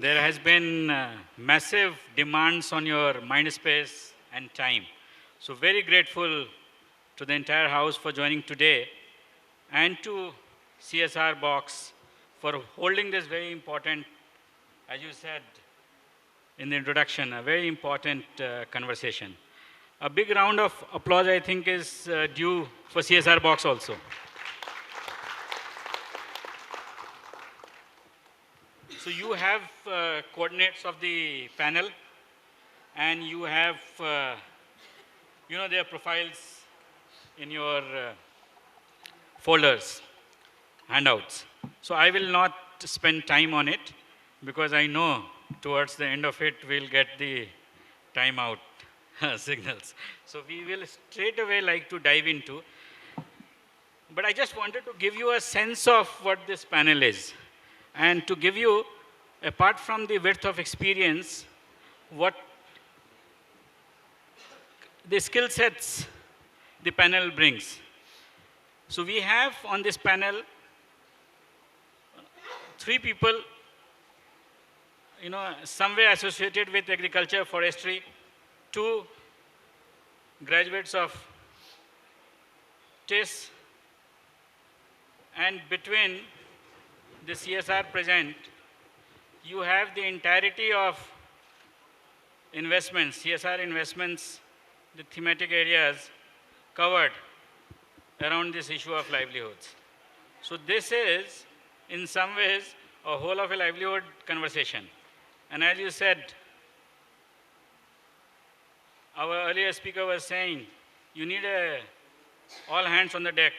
There has been massive demands on your mind space and time. So very grateful to the entire house for joining today and to CSRBOX for holding this very important, as you said in the introduction, a very important conversation. A big round of applause, I think, is due for CSRBOX also. So you have coordinates of the panel, and you have, their profiles in your folders, handouts. So I will not spend time on it because I know towards the end of it we'll get the timeout signals. So we will straight away like to dive into. But I just wanted to give you a sense of what this panel is. And to give you, apart from the width of experience, what the skill sets the panel brings. So we have on this panel 3 people, somewhere associated with agriculture, forestry, 2 graduates of TIS, and between the CSR present, you have the entirety of investments, CSR investments, the thematic areas covered around this issue of livelihoods. So this is, in some ways, a whole of a livelihood conversation. And as you said, our earlier speaker was saying, you need all hands on the deck,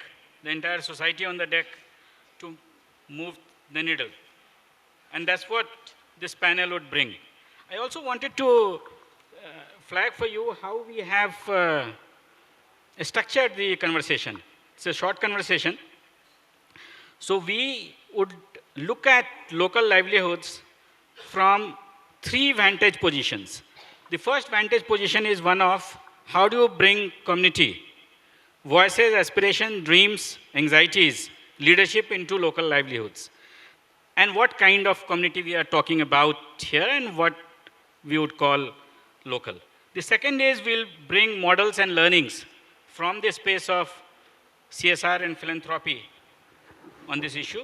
the entire society on the deck to move the needle. And that's what this panel would bring. I also wanted to flag for you how we have structured the conversation. It's a short conversation. So we would look at local livelihoods from 3 vantage positions. The first vantage position is one of how do you bring community, voices, aspirations, dreams, anxieties, leadership into local livelihoods. And what kind of community we are talking about here and what we would call local. The second is we'll bring models and learnings from the space of CSR and philanthropy on this issue.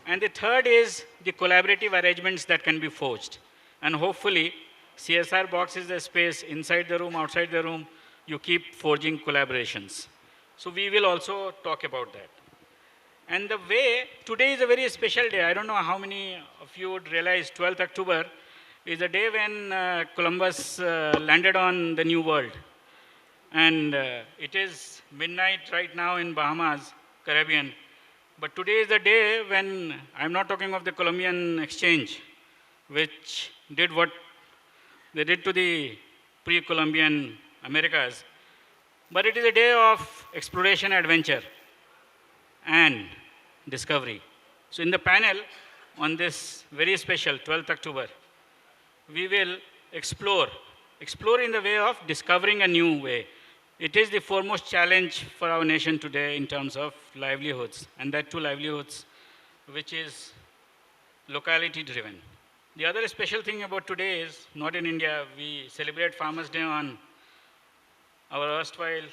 And the third is the collaborative arrangements that can be forged. And hopefully, CSRBOX is the space inside the room, outside the room, you keep forging collaborations. So we will also talk about that. And the way, today is a very special day. I don't know how many of you would realize 12th October is the day when Columbus landed on the New World. And it is midnight right now in Bahamas, Caribbean. But today is the day when, I'm not talking of the Columbian Exchange, which did what they did to the pre-Columbian Americas. But it is a day of exploration, adventure, and discovery. So in the panel on this very special 12th October, we will explore in the way of discovering a new way. It is the foremost challenge for our nation today in terms of livelihoods, and that too livelihoods which is locality driven. The other special thing about today is, not in India, we celebrate Farmers' Day on our erstwhile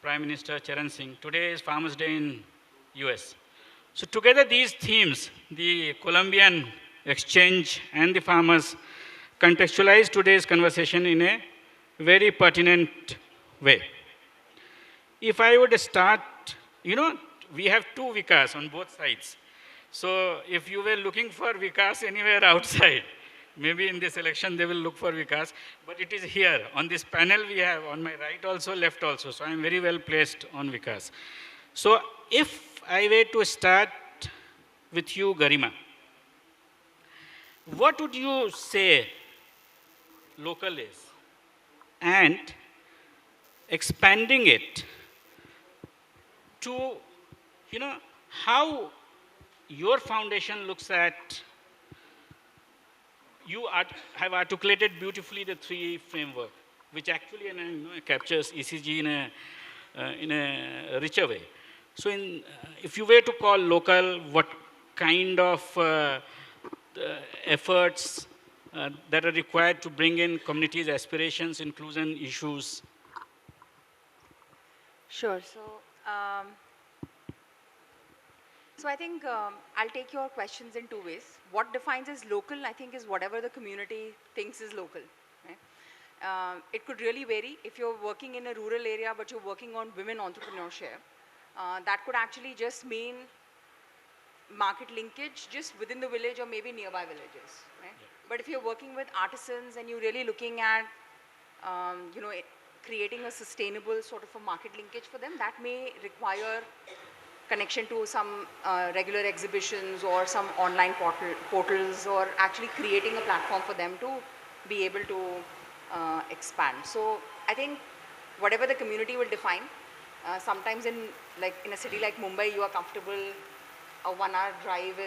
Prime Minister Charan Singh. Today is Farmers' Day in US. So together these themes, the Columbian exchange and the farmers, contextualize today's conversation in a very pertinent way. If I would start, we have 2 Vikas on both sides. So if you were looking for Vikas anywhere outside, maybe in this election they will look for Vikas, but it is here. On this panel we have on my right also, left also. So I'm very well placed on Vikas. So if I were to start with you, Garima, what would you say local is? And expanding it to, how your foundation looks at, you have articulated beautifully the 3 framework, which actually captures ECG in a richer way. So if you were to call local, what kind of efforts that are required to bring in communities' aspirations, inclusion issues? Sure. So I think I'll take your questions in two ways. What defines as local, I think, is whatever the community thinks is local. Right? It could really vary. If you're working in a rural area, but you're working on women entrepreneurship, that could actually just mean market linkage just within the village or maybe nearby villages. Right? Yeah. But if you're working with artisans and you're really looking at, creating a sustainable sort of a market linkage for them, that may require connection to some regular exhibitions or some online portals, or actually creating a platform for them to be able to expand. So I think whatever the community will define, sometimes in a city like Mumbai, you are comfortable, a 1 hour drive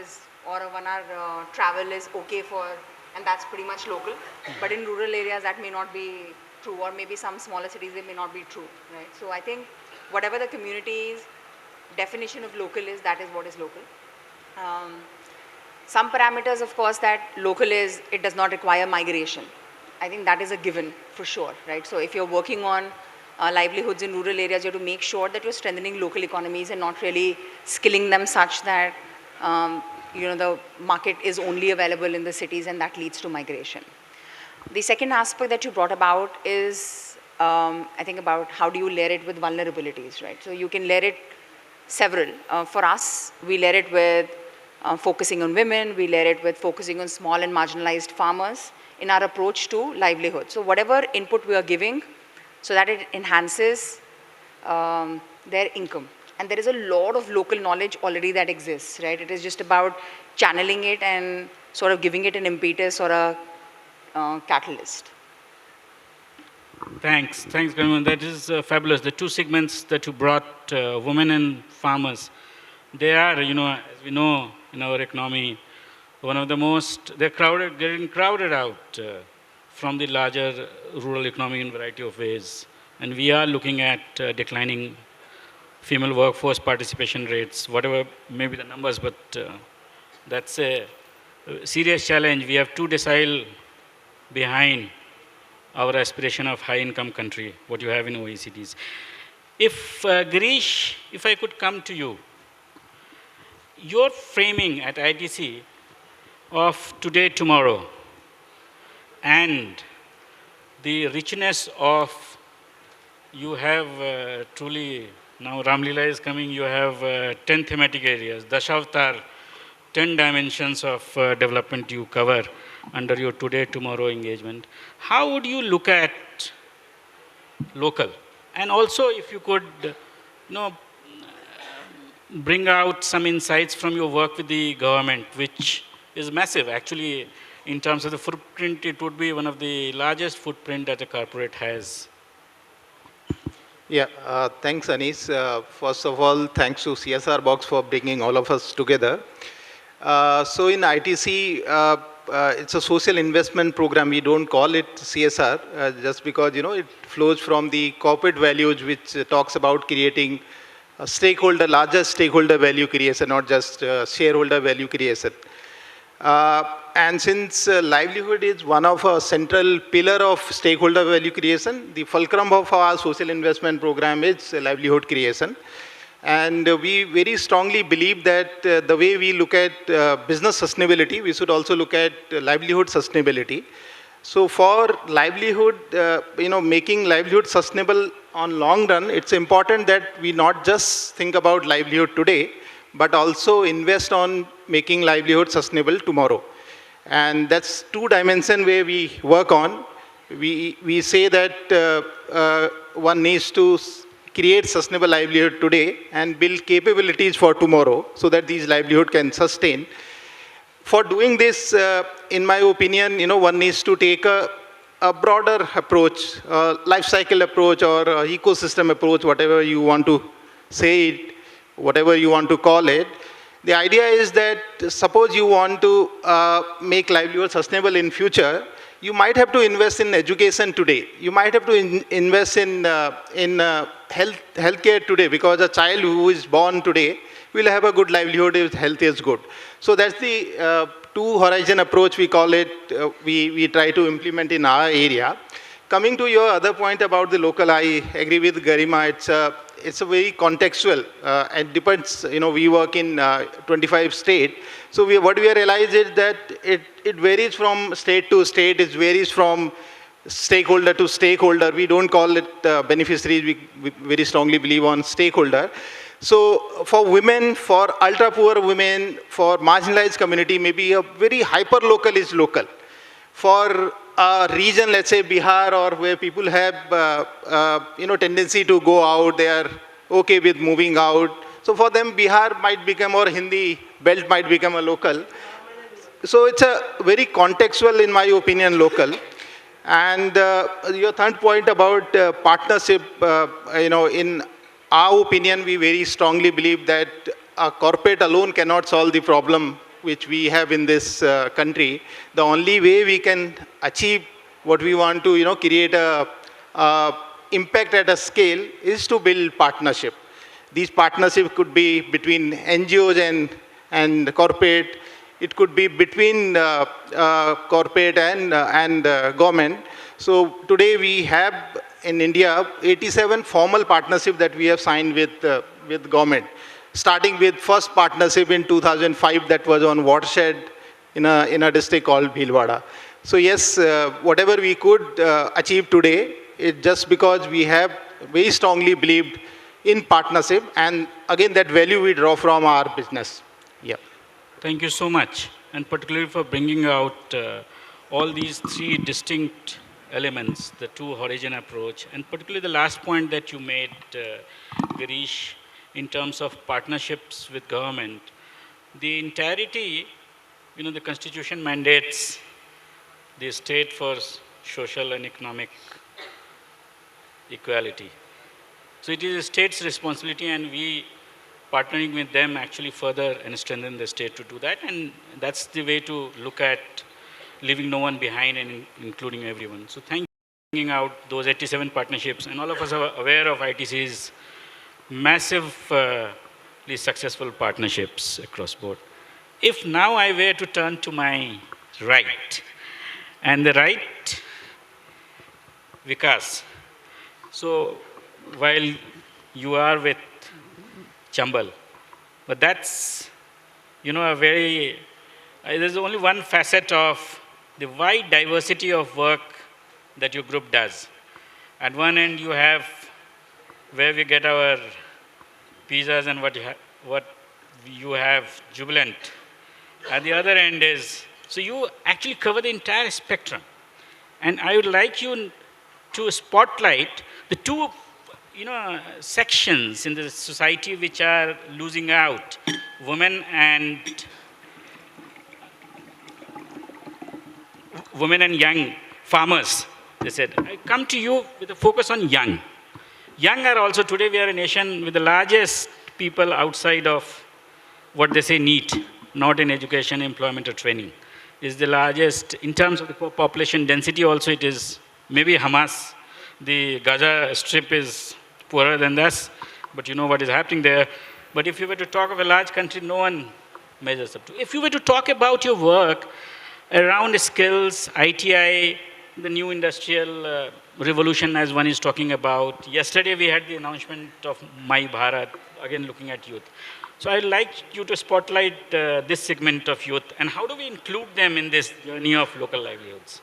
or a 1 hour travel is okay for, and that's pretty much local. But in rural areas, that may not be true, or maybe some smaller cities, it may not be true, right? So I think whatever the community's definition of local is, that is what is local. Some parameters, of course, that local is, it does not require migration. I think that is a given for sure, right? So if you're working on livelihoods in rural areas, you have to make sure that you're strengthening local economies and not really skilling them such that the market is only available in the cities, and that leads to migration. The second aspect that you brought about is, I think, about how do you layer it with vulnerabilities, right? So you can layer it several. For us, we layer it with focusing on women, we layer it with focusing on small and marginalized farmers in our approach to livelihood. So whatever input we are giving, so that it enhances their income. And there is a lot of local knowledge already that exists, right? It is just about channeling it and sort of giving it an impetus or a catalyst. Thanks, Garima. That is fabulous. The two segments that you brought, women and farmers, they are, as we know in our economy, one of the most, they're getting crowded out from the larger rural economy in a variety of ways. And we are looking at declining female workforce participation rates, whatever may be the numbers, but that's a serious challenge. We have to decile behind our aspiration of high-income country, what you have in OECDs. If, Giresh, if I could come to you, your framing at ITC of today, tomorrow, and the richness of, you have truly, now Ramlila is coming, you have 10 thematic areas, Dashavatar, 10 dimensions of development you cover under your today, tomorrow engagement. How would you look at local? And also, if you could, bring out some insights from your work with the government, which is massive. Actually, in terms of the footprint, it would be one of the largest footprint that a corporate has. Yeah, thanks, Anish. First of all, thanks to CSRBOX for bringing all of us together. So in ITC, it's a social investment program. We don't call it CSR just because, it flows from the corporate values, which talks about creating a larger stakeholder value creation, not just shareholder value creation. And since livelihood is one of a central pillar of stakeholder value creation, the fulcrum of our social investment program is livelihood creation. And we very strongly believe that the way we look at business sustainability, we should also look at livelihood sustainability. So for livelihood, making livelihood sustainable on long run, it's important that we not just think about livelihood today, but also invest on making livelihood sustainable tomorrow. And that's two dimension where we work on. We say that one needs to create sustainable livelihood today and build capabilities for tomorrow so that these livelihood can sustain. For doing this, in my opinion, one needs to take a broader approach, life cycle approach or ecosystem approach, whatever you want to say it, whatever you want to call it. The idea is that suppose you want to make livelihood sustainable in future, you might have to invest in education today. You might have to invest in healthcare today, because a child who is born today will have a good livelihood if health is good. So that's the two horizon approach, we call it, we try to implement in our area. Coming to your other point about the local, I agree with Garima. It's a very contextual. It depends. We work in 25 states. So what we realize is that it varies from state to state. It varies from stakeholder to stakeholder. We don't call it beneficiaries. We very strongly believe on stakeholder. So for women, for ultra poor women, for marginalized community, maybe a very hyper local is local. For a region, let's say Bihar, or where people have tendency to go out, they are okay with moving out. So for them, Bihar might become, or Hindi belt might become a local. So it's a very contextual, in my opinion, local. And your third point about partnership, in our opinion, we very strongly believe that a corporate alone cannot solve the problem which we have in this country. The only way we can achieve what we want to, create a impact at a scale is to build partnership. These partnerships could be between NGOs and corporate. It could be between corporate and government. So today we have in India 87 formal partnerships that we have signed with government. Starting with first partnership in 2005 that was on watershed in a district called Bhilwara. So yes, whatever we could achieve today, it's just because we have very strongly believed in partnership, and again that value we draw from our business. Yeah. Thank you so much, and particularly for bringing out all these three distinct elements, the two horizon approach, and particularly the last point that you made, Giresh, in terms of partnerships with government. The entirety, the Constitution mandates the state for social and economic equality. So it is the state's responsibility, and we partnering with them actually further and strengthen the state to do that. And that's the way to look at leaving no one behind and including everyone. So thank you for bringing out those 87 partnerships. And all of us are aware of ITC's massively successful partnerships across board. If now I were to turn to my right, and the right, Vikas. So while you are with Chambal, but that's, a very, there's only one facet of the wide diversity of work that your group does. At one end you have where we get our pizzas and what you have Jubilant. At the other end is, so you actually cover the entire spectrum. And I would like you to spotlight the two sections in the society which are losing out, women and young farmers. They said, I come to you with a focus on young. Young are also, today we are a nation with the largest people outside of what they say NEET, not in education, employment or training. Is the largest, in terms of the population density also it is, maybe Hamas, the Gaza Strip is poorer than us, but you know what is happening there. But if you were to talk of a large country, no one measures up to. If you were to talk about your work around skills, ITI, the new industrial revolution as one is talking about. Yesterday we had the announcement of My Bharat, again looking at youth. So I'd like you to spotlight this segment of youth, and how do we include them in this journey of local livelihoods?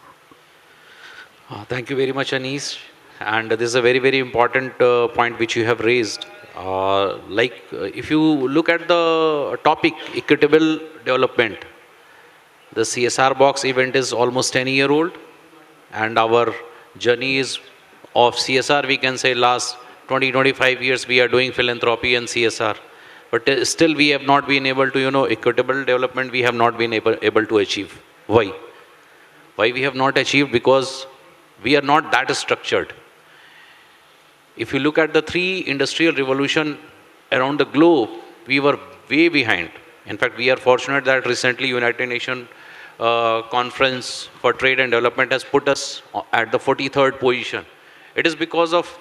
Thank you very much, Anish. And this is a very, very important point which you have raised. If you look at the topic, equitable development, the CSRBOX event is almost 10-year-old, and our journey is of CSR, we can say last 20-25 years we are doing philanthropy and CSR. But still we have not been able to, equitable development we have not been able to achieve. Why? Why we have not achieved? Because we are not that structured. If you look at the 3 industrial revolution around the globe, we were way behind. In fact, we are fortunate that recently United Nations Conference for Trade and Development has put us at the 43rd position. It is because of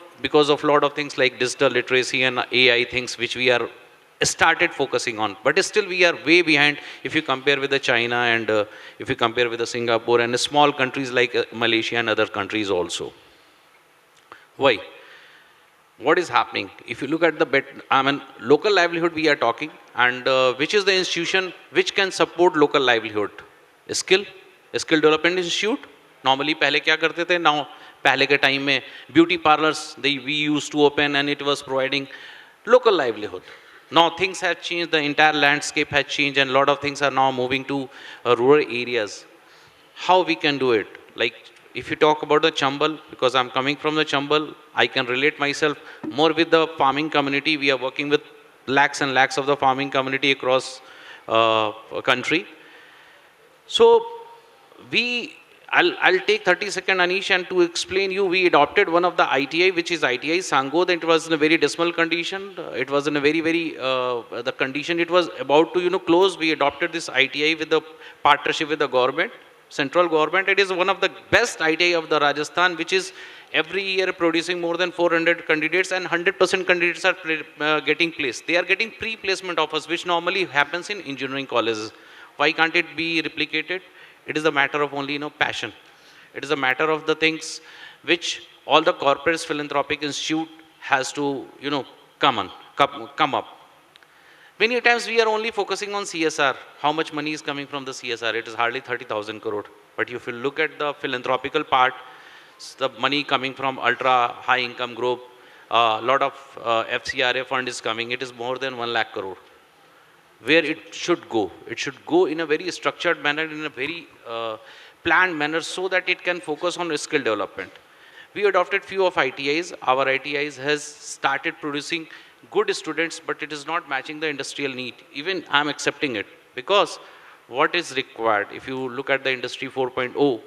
lot of things like digital literacy and AI things which we are started focusing on. But still we are way behind if you compare with the China and if you compare with the Singapore and the small countries like Malaysia and other countries also. Why? What is happening? If you look at the local livelihood we are talking, and which is the institution which can support local livelihood? Skill, skill development institute. Normally पहले क्या करते थे? Now पहले के time में beauty parlors we used to open and it was providing local livelihood. Now things have changed, the entire landscape has changed and a lot of things are now moving to rural areas. How we can do it? Like if you talk about the Chambal, because I'm coming from the Chambal, I can relate myself more with the farming community. We are working with lakhs and lakhs of the farming community across country. So I'll take 30 seconds, Anish, and to explain you, we adopted one of the ITI, which is ITI Sango. That it was in a very dismal condition. It was in a very, the condition it was about to, close. We adopted this ITI with the partnership with the government, central government. It is one of the best ITI of the Rajasthan, which is every year producing more than 400 candidates and 100% candidates are getting placed. They are getting pre-placement offers, which normally happens in engineering colleges. Why can't it be replicated? It is a matter of only, passion. It is a matter of the things which all the corporate philanthropic institute has to, come up. Many times we are only focusing on CSR. How much money is coming from the CSR? It is hardly 30,000 crore. But if you look at the philanthropical part, the money coming from ultra high income group, a lot of FCRA fund is coming. It is more than 1 lakh crore. Where it should go. It should go in a very structured manner, in a very planned manner, so that it can focus on skill development. We adopted few of ITIs. Our ITIs has started producing good students, but it is not matching the industrial need. Even I am accepting it, because what is required, if you look at the industry 4.0,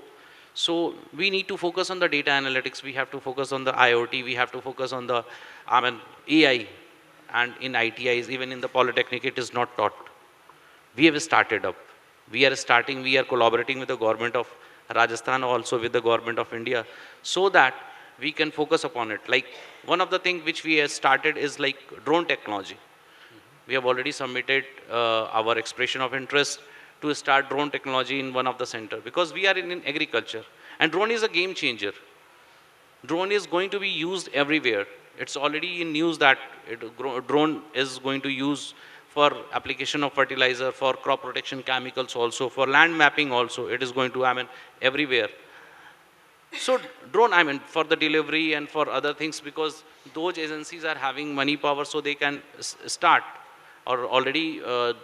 so we need to focus on the data analytics, we have to focus on the IoT, we have to focus on the AI. And in ITIs, even in the Polytechnic, it is not taught. We have started up. We are collaborating with the government of Rajasthan, also with the government of India, so that we can focus upon it. Like one of the things which we have started is like drone technology. We have already submitted our expression of interest to start drone technology in one of the center, because we are in agriculture. And drone is a game changer. Drone is going to be used everywhere. It's already in news that drone is going to use for application of fertilizer, for crop protection chemicals also, for land mapping also. It is going to, everywhere. So drone, for the delivery and for other things, because those agencies are having money power, so they can start. Or already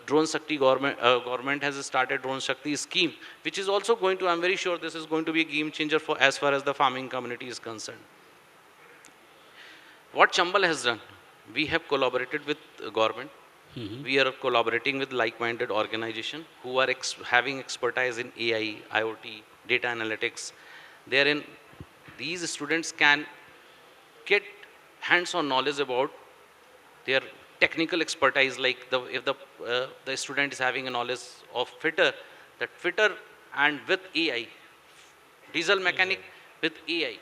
Drone Shakti government has started Drone Shakti scheme, which is also going to, I'm very sure this is going to be a game changer for as far as the farming community is concerned. What Chambal has done, we have collaborated with government. We are collaborating with like-minded organization who are having expertise in AI, IoT, data analytics. Therein, these students can get hands-on knowledge about their technical expertise. Like if the student is having a knowledge of fitter, that fitter and with AI, diesel mechanic with AI,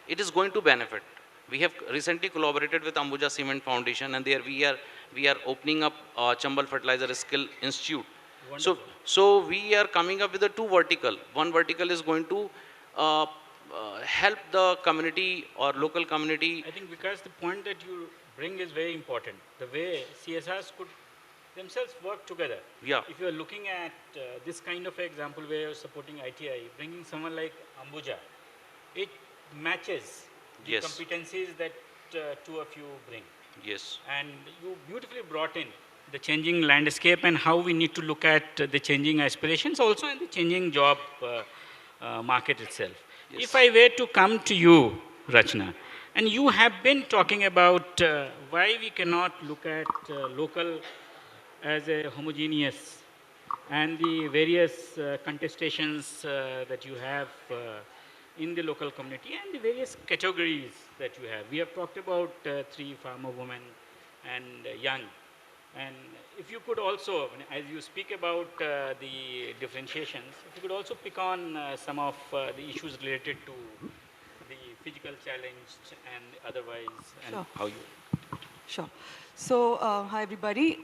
it is going to benefit. We have recently collaborated with Ambuja Cement Foundation, and there we are opening up Chambal Fertilizer Skill Institute. So we are coming up with a two vertical. One vertical is going to help the community or local community. I think because the point that you bring is very important. The way CSRs could themselves work together. Yeah. If you are looking at this kind of example where you're supporting ITI, bringing someone like Ambuja, it matches the Yes. competencies that two of you bring. Yes. And you beautifully brought in the changing landscape and how we need to look at the changing aspirations, also in the changing job market itself. Yes. If I were to come to you, Rachana, and you have been talking about why we cannot look at local as a homogeneous and the various contestations that you have in the local community and the various categories that you have. We have talked about 3 farmer women and young. And if you could also, as you speak about the differentiations, if you could also pick on some of the issues related to the physical challenge and otherwise, and Sure. how you... Sure. So, hi everybody.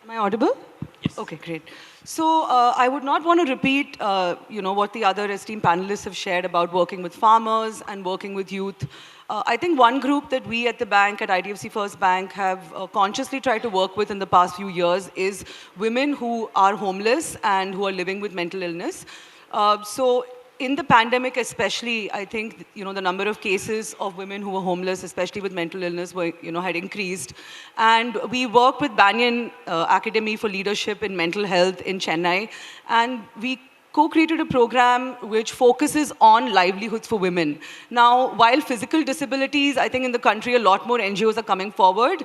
Am I audible? Yes. Okay, great. So I would not want to repeat, what the other esteemed panelists have shared about working with farmers and working with youth. I think one group that we at the bank, at IDFC First Bank, have consciously tried to work with in the past few years is women who are homeless and who are living with mental illness. So in the pandemic especially, I think, the number of cases of women who were homeless, especially with mental illness, had increased. And we work with Banyan Academy for Leadership in Mental Health in Chennai. And we co-created a program which focuses on livelihoods for women. Now, while physical disabilities, I think in the country a lot more NGOs are coming forward,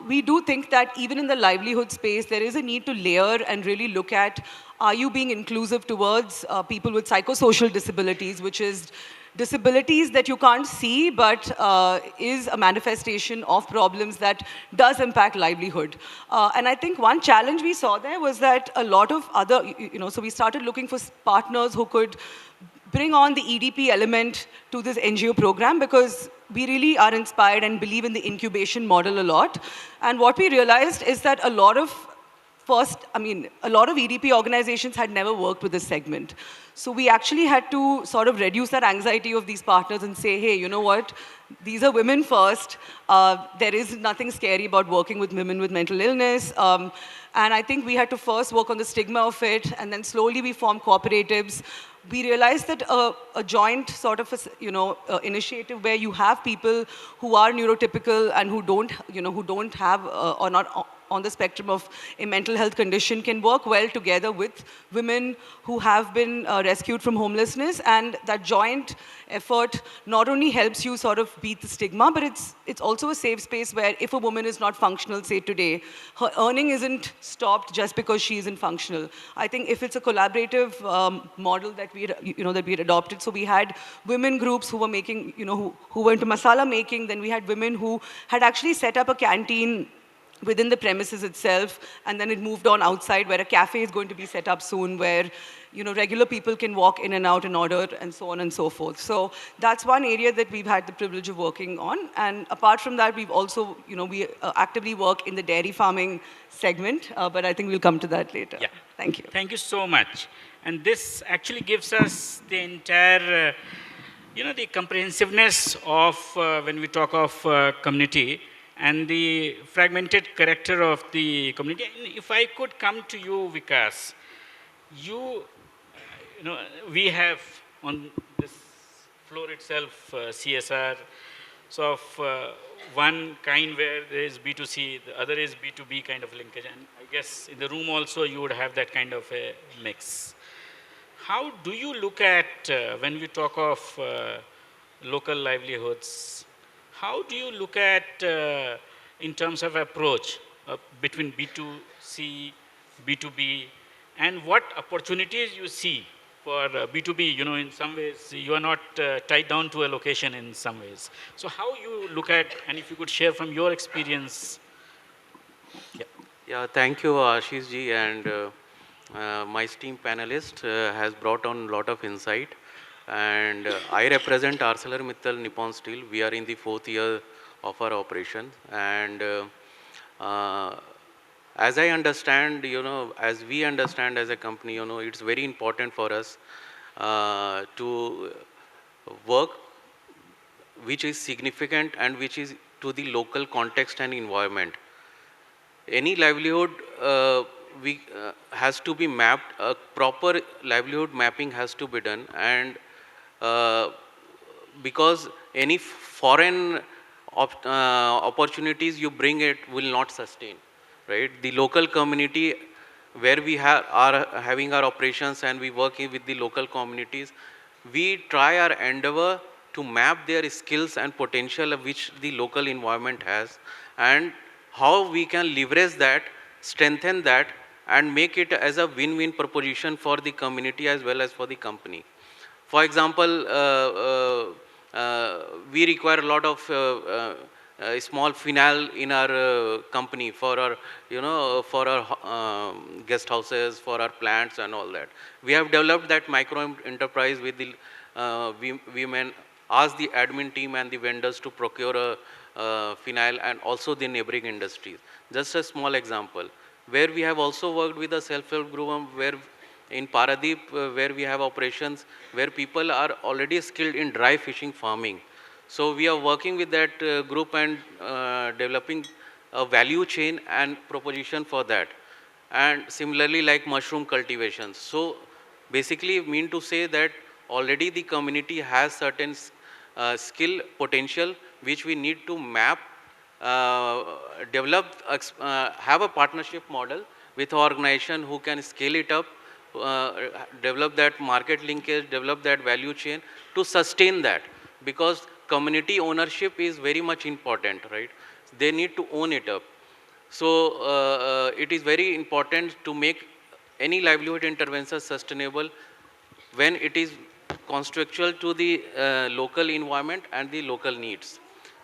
we do think that even in the livelihood space, there is a need to layer and really look at, are you being inclusive towards people with psychosocial disabilities, which is disabilities that you can't see, but is a manifestation of problems that does impact livelihood. And I think one challenge we saw there was that a lot of other, so we started looking for partners who could bring on the EDP element to this NGO program, because we really are inspired and believe in the incubation model a lot. And what we realized is that a lot of EDP organizations had never worked with this segment. So we actually had to sort of reduce that anxiety of these partners and say, hey, you know what? These are women first. There is nothing scary about working with women with mental illness. And I think we had to first work on the stigma of it, and then slowly we formed cooperatives. We realized that a joint sort of initiative where you have people who are neurotypical and who don't have or not on the spectrum of a mental health condition can work well together with women who have been rescued from homelessness. And that joint effort not only helps you sort of beat the stigma, but it's also a safe space where if a woman is not functional, say today, her earning isn't stopped just because she isn't functional. I think if it's a collaborative model that we had adopted, so we had women groups who were making, who were into masala making, then we had women who had actually set up a canteen within the premises itself, and then it moved on outside where a cafe is going to be set up soon, where regular people can walk in and out and order, and so on and so forth. So that's one area that we've had the privilege of working on. And apart from that, we've also, we actively work in the dairy farming segment, but I think we'll come to that later. Yeah. Thank you. Thank you so much. And this actually gives us the entire, the comprehensiveness of when we talk of community, and the fragmented character of the community. And if I could come to you, Vikas, we have on this floor itself CSR, so of one kind where there is B2C, the other is B2B kind of linkage. And I guess in the room also you would have that kind of a mix. How do you look at, when we talk of local livelihoods, how do you look at, in terms of approach between B2C, B2B, and what opportunities you see for B2B? In some ways, you are not tied down to a location in some ways. So how you look at, and if you could share from your experience. Yeah, thank you, Ashish ji, and my esteemed panelist has brought on a lot of insight. And I represent Arcelor Mittal Nippon Steel. We are in the 4th year of our operation. And as I understand, as we understand as a company, it's very important for us to work which is significant and which is to the local context and environment. Any livelihood has to be mapped, a proper livelihood mapping has to be done, and because any foreign opportunities you bring it will not sustain, right? The local community where we are having our operations and we work with the local communities, we try our endeavor to map their skills and potential of which the local environment has, and how we can leverage that, strengthen that, and make it as a win-win proposition for the community as well as for the company. For example, we require a lot of small phenol in our company for our, for our guest houses, for our plants and all that. We have developed that micro enterprise with the women, ask the admin team and the vendors to procure a phenol, and also the neighboring industries. Just a small example. where we have also worked with a self-help group where in Paradeep, where we have operations where people are already skilled in dry fishing farming. So we are working with that group and developing a value chain and proposition for that. And similarly like mushroom cultivation. So basically mean to say that already the community has certain skill potential which we need to map, develop, have a partnership model with organization who can scale it up, develop that market linkage, develop that value chain to sustain that, because community ownership is very much important, right? They need to own it up. So it is very important to make any livelihood intervention sustainable when it is contextual to the local environment and the local needs.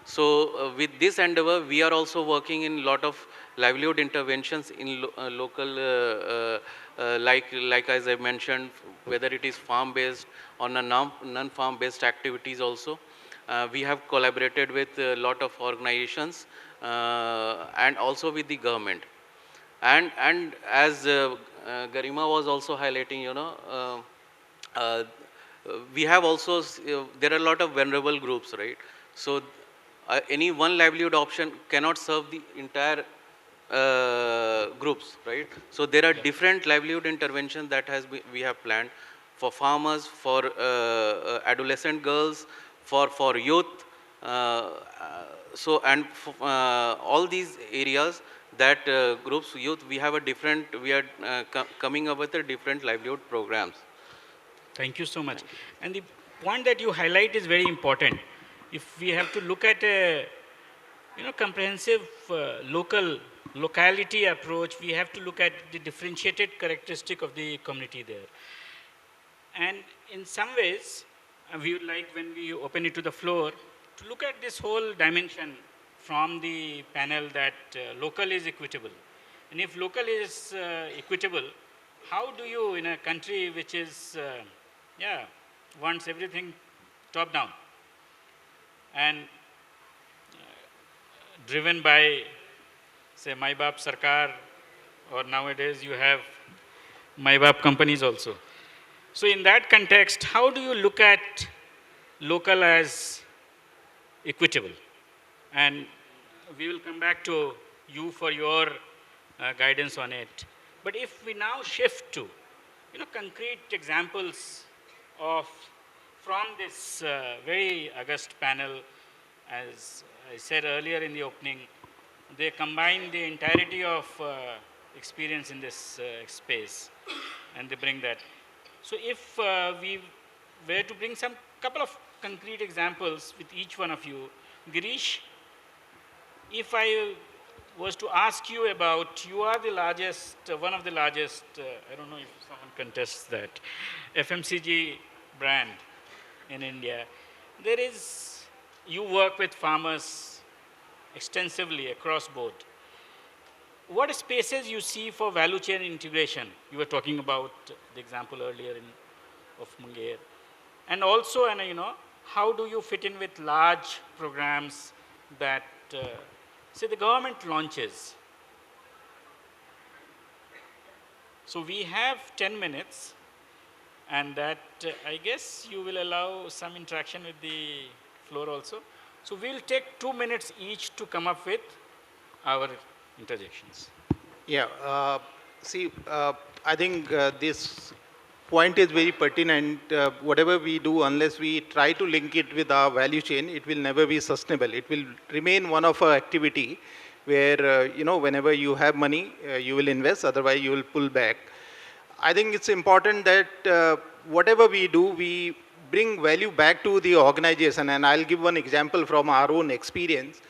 So with this endeavor, we are also working in a lot of livelihood interventions in local, like as I mentioned, whether it is farm-based or non-farm-based activities also. We have collaborated with a lot of organizations and also with the government. And as Garima was also highlighting, we have also, there are a lot of vulnerable groups, right? So any one livelihood option cannot serve the entire groups, right? So there are different livelihood interventions that we have planned for farmers, for adolescent girls, for youth. So and all these areas that groups, youth, we have a different, we are coming up with a different livelihood programs. Thank you so much. And the point that you highlight is very important. If we have to look at a comprehensive locality approach, we have to look at the differentiated characteristic of the community there. And in some ways, we would like, when we open it to the floor, to look at this whole dimension from the panel that local is equitable. And if local is equitable, how do you, in a country which is, wants everything top down and driven by, say, My Baap Sarkar, or nowadays you have My Baap companies also. So in that context, how do you look at local as equitable? And we will come back to you for your guidance on it. But if we now shift to, concrete examples from this very august panel, as I said earlier in the opening, they combine the entirety of experience in this space, and they bring that. So if we were to bring some couple of concrete examples with each one of you, Giresh, if I was to ask you about, you are the largest, one of the largest, I don't know if someone contests that, FMCG brand in India. You work with farmers extensively across board. What spaces you see for value chain integration? You were talking about the example earlier of Munger. And also, how do you fit in with large programs that, say, the government launches? So we have 10 minutes, and that, I guess, you will allow some interaction with the floor also. So we'll take 2 minutes each to come up with our interjections. Yeah, I think this point is very pertinent. Whatever we do, unless we try to link it with our value chain, it will never be sustainable. It will remain one of our activity where, whenever you have money, you will invest, otherwise you will pull back. I think it's important that whatever we do, we bring value back to the organization. And I'll give one example from our own experience.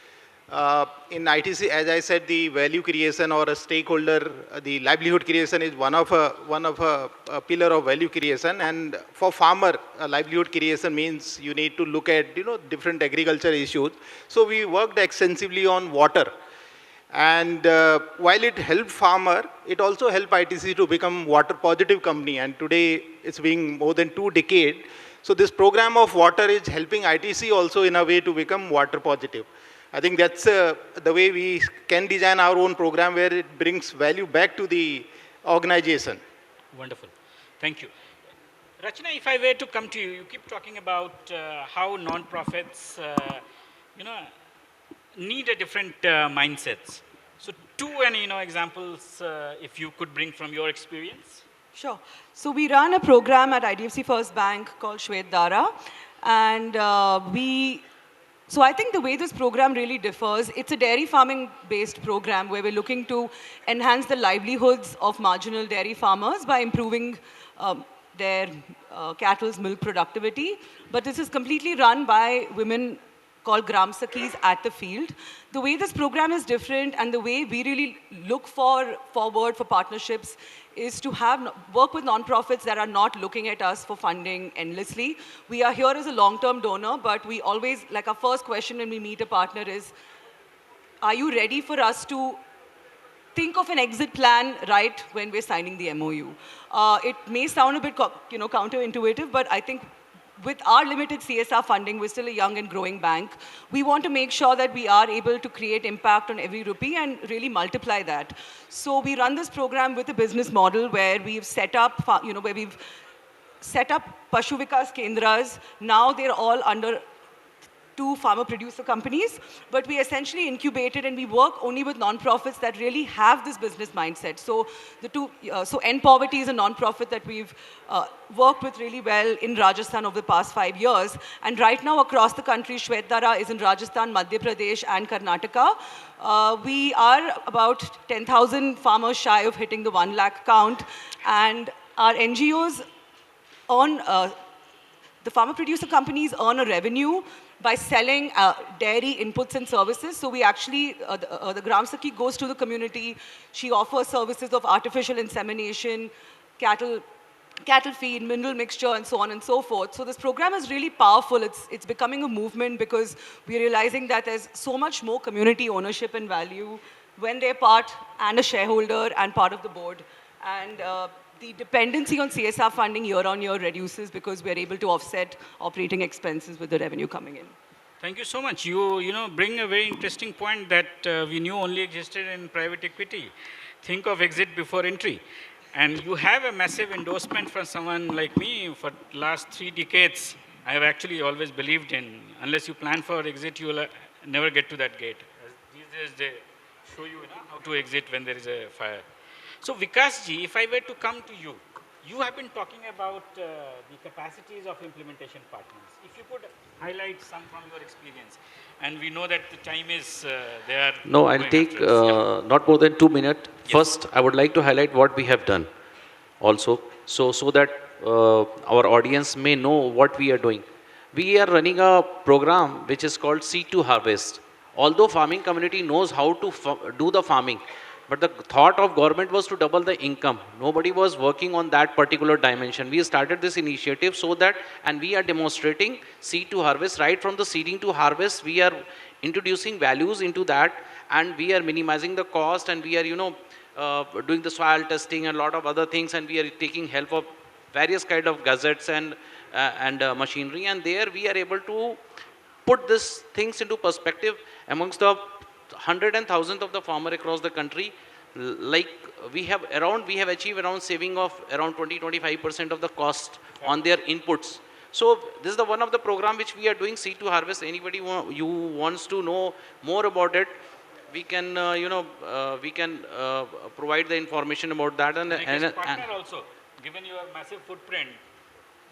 In ITC, as I said, the value creation or a stakeholder, the livelihood creation is one of a pillar of value creation. And for farmer, livelihood creation means you need to look at different agriculture issues. So we worked extensively on water. And while it helped farmer, it also helped ITC to become water positive company. And today it's been more than 2 decades. So this program of water is helping ITC also in a way to become water positive. I think that's the way we can design our own program where it brings value back to the organization. Wonderful. Thank you. Rachana, if I were to come to you, you keep talking about how non-profits, you know, need a different mindsets. So two and examples, if you could bring from your experience. Sure. So we run a program at IDFC First Bank called Shwet Dara, and so I think the way this program really differs, it's a dairy farming based program where we're looking to enhance the livelihoods of marginal dairy farmers by improving their cattle's milk productivity. But this is completely run by women called Gram Sakhis at the field. The way this program is different and the way we really look forward for partnerships is to work with nonprofits that are not looking at us for funding endlessly. We are here as a long-term donor, but we always, like our first question when we meet a partner is, are you ready for us to think of an exit plan right when we're signing the MOU? It may sound a bit counterintuitive, but I think with our limited CSR funding, we're still a young and growing bank. We want to make sure that we are able to create impact on every rupee and really multiply that. So we run this program with a business model where we've set up, Pashu Vikas Kendras. Now they're all under 2 farmer-producer companies, but we essentially incubated and we work only with nonprofits that really have this business mindset. So so End Poverty is a nonprofit that we've worked with really well in Rajasthan over the past 5 years. And right now across the country, Shwet Dara is in Rajasthan, Madhya Pradesh, and Karnataka. We are about 10,000 farmers shy of hitting the 1 lakh count, and our NGOs the farmer-producer companies earn a revenue by selling dairy inputs and services. So we actually, the Gram Sakhi goes to the community. She offers services of artificial insemination, cattle feed, mineral mixture, and so on and so forth. So this program is really powerful. It's becoming a movement because we're realizing that there's so much more community ownership and value when they're part and a shareholder and part of the board. And the dependency on CSR funding year on year reduces because we're able to offset operating expenses with the revenue coming in. Thank you so much. You bring a very interesting point that we knew only existed in private equity. Think of exit before entry. And you have a massive endorsement from someone like me. For the last 3 decades, I have actually always believed in, unless you plan for exit, you will never get to that gate. These days, they show you how to exit when there is a fire. So Vikas ji, if I were to come to you, you have been talking about the capacities of implementation partners. If you could highlight some from your experience, and we know that the time is there. No, I'll take not more than 2 minutes. Yes. First, I would like to highlight what we have done also, so that our audience may know what we are doing. We are running a program which is called Seed to Harvest. Although farming community knows how to do the farming, but the thought of government was to double the income. Nobody was working on that particular dimension. We started this initiative so that, and we are demonstrating seed to harvest, right from the seeding to harvest. We are introducing values into that, and we are minimizing the cost, and we are, doing the soil testing and a lot of other things, and we are taking help of various kind of gadgets and machinery, and there we are able to put these things into perspective amongst the hundreds and thousands of the farmer across the country. Like we have achieved around saving of around 20-25% of the cost on their inputs. So this is the one of the program which we are doing, Seed to Harvest. Anybody you wants to know more about it, we can provide the information about that. And partner also, given your massive footprint,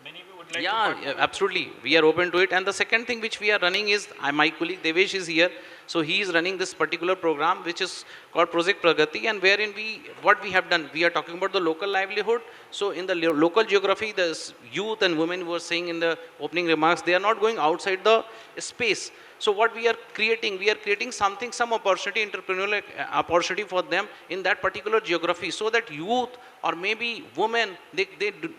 many of you would like to partner. Absolutely. We are open to it. And the second thing which we are running is, my colleague Devesh is here. So he is running this particular program which is called Project Pragati, and wherein what we have done, we are talking about the local livelihood. So in the local geography, the youth and women were saying in the opening remarks, they are not going outside the space. So what we are creating some opportunity, entrepreneurial opportunity for them in that particular geography, so that youth or maybe women, they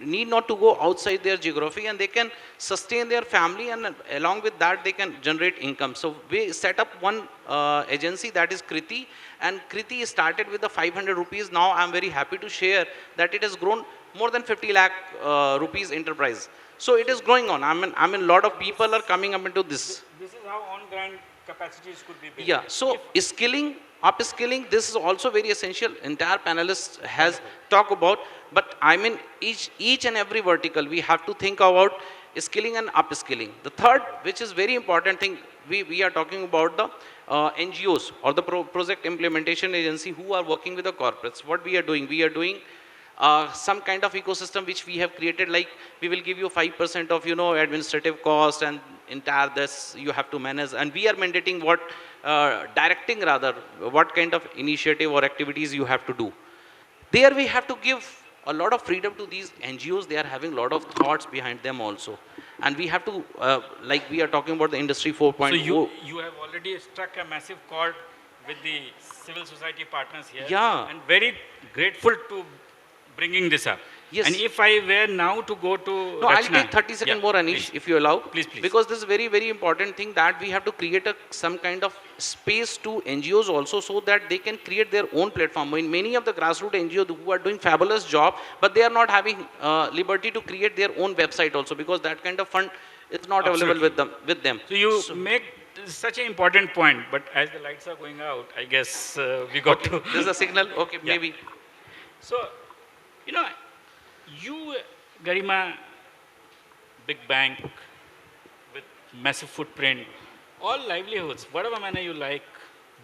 need not to go outside their geography, and they can sustain their family, and along with that they can generate income. So we set up one agency, that is Kriti, and Kriti started with the 500 rupees. Now I am very happy to share that it has grown more than 50 lakh rupees enterprise. So it is growing on. I mean, a lot of people are coming up into this. This is how on-ground capacities could be built. Yeah, so skilling, upskilling, this is also very essential. Entire panelist has talked about, but I mean each and every vertical we have to think about skilling and upskilling. The third, which is very important thing, we are talking about the NGOs or the project implementation agency who are working with the corporates. What we are doing some kind of ecosystem which we have created, like we will give you 5% of administrative cost, and entire this you have to manage, and we are mandating what directing rather what kind of initiative or activities you have to do. There we have to give a lot of freedom to these NGOs. They are having a lot of thoughts behind them also, and we have to like we are talking about the industry 4.0. So you have already struck a massive chord with the civil society partners here. Yeah. And very grateful to bringing this up. Yes. And if I were now to go to No, I'll Rachana, take 30 seconds yeah, more, Anish, please. if you allow. Please, please. Because this is very, very important thing that we have to create some kind of space to NGOs also, so that they can create their own platform. In many of the grassroots NGOs who are doing fabulous job, but they are not having liberty to create their own website also, because that kind of fund is not available with them. So you make such an important point, but as the lights are going out, I guess we got to. This is a signal? Okay, Yeah. maybe. So, you, Garima, big bank with massive footprint, all livelihoods, whatever manner you like,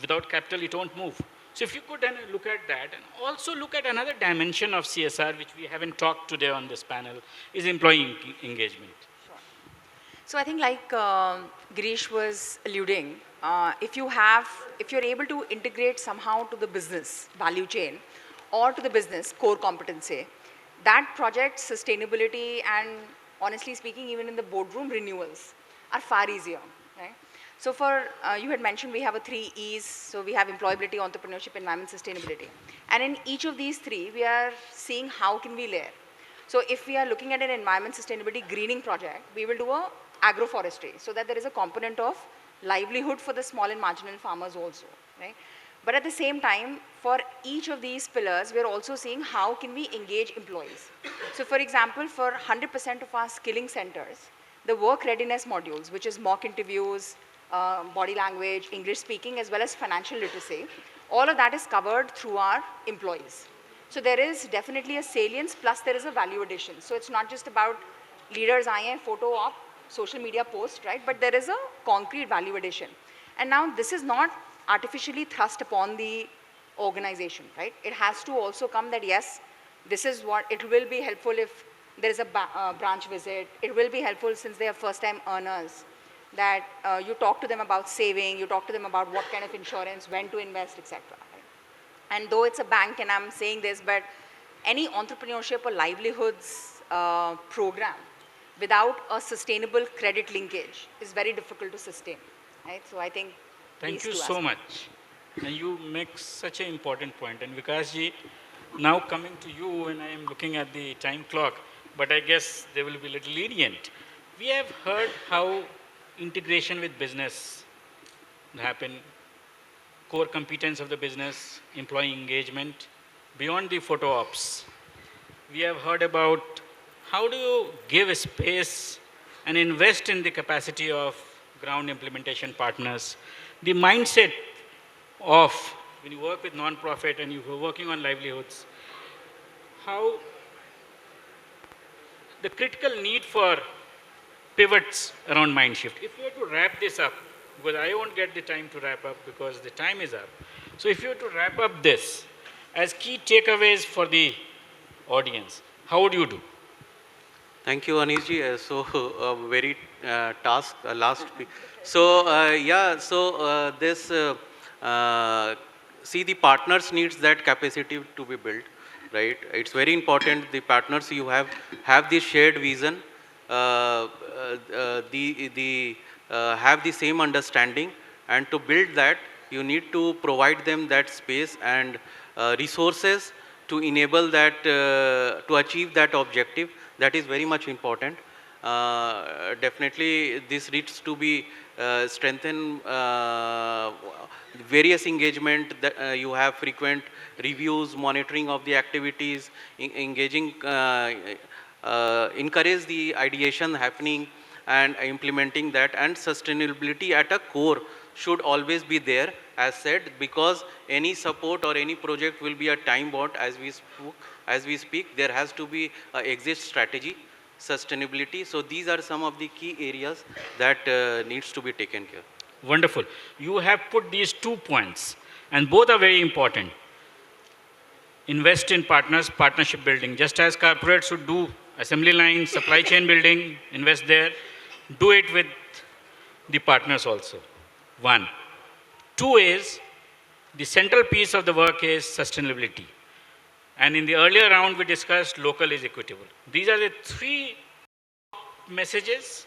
without capital, it won't move. So if you could then look at that, and also look at another dimension of CSR, which we haven't talked today on this panel, is employee engagement. So I think like Giresh was alluding, if you're able to integrate somehow to the business value chain or to the business core competency, that project sustainability and honestly speaking, even in the boardroom renewals are far easier, right? So for, you had mentioned we have a 3 E's, so we have employability, entrepreneurship, environment, sustainability. And in each of these 3, we are seeing how can we layer. So if we are looking at an environment sustainability greening project, we will do a agroforestry, so that there is a component of livelihood for the small and marginal farmers also, right? But at the same time, for each of these pillars, we're also seeing how can we engage employees. So for example, for 100% of our skilling centers, the work readiness modules, which is mock interviews, body language, English speaking, as well as financial literacy, all of that is covered through our employees. So there is definitely a salience, plus there is a value addition. So it's not just about leaders आए photo op, social media post, right? But there is a concrete value addition. And now this is not artificially thrust upon the organization, right? It has to also come that yes, this is what, it will be helpful if there is a branch visit. It will be helpful since they are first time earners, that you talk to them about saving, you talk to them about what kind of insurance, when to invest, etc. Right? And though it's a bank and I'm saying this, but any entrepreneurship or livelihoods program without a sustainable credit linkage is very difficult to sustain, right? So I think Thank these you two so aspects. much. And you make such an important point. And Vikas ji, now coming to you, when I am looking at the time clock, but I guess they will be a little lenient. We have heard how integration with business happen, core competence of the business, employee engagement, beyond the photo ops. We have heard about how do you give a space and invest in the capacity of ground implementation partners, the mindset of when you work with non-profit and you're working on livelihoods, how the critical need for pivots around mind shift. If you were to wrap this up, because I won't get the time to wrap up because the time is up. So if you were to wrap up this as key takeaways for the audience, how would you do? Thank you, Anishji. So, very task, last week. So, this, see, the partners needs that capacity to be built, right? It's very important the partners you have this shared vision, have the same understanding, and to build that, you need to provide them that space and resources to enable that, to achieve that objective. That is very much important. Definitely, this needs to be strengthened. Various engagement that you have frequent reviews, monitoring of the activities, engaging, encourage the ideation happening and implementing that, and sustainability at a core, should always be there, as said, because any support or any project will be a time bound as we speak. There has to be an exit strategy, sustainability. So these are some of the key areas that needs to be taken care. Wonderful. You have put these 2 points, and both are very important. Invest in partners, partnership building. Just as corporates should do assembly line, supply chain building, invest there, do it with the partners also. 1. 2 is, the central piece of the work is sustainability. And in the earlier round, we discussed local is equitable. These are the 3 messages.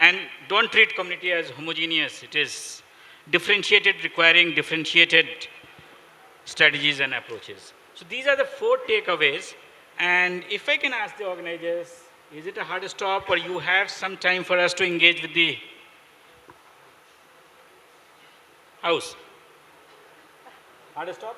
And don't treat community as homogeneous. It is differentiated, requiring differentiated strategies and approaches. So these are the 4 takeaways. And if I can ask the organizers, is it a hard stop, or you have some time for us to engage with the house? Hard stop?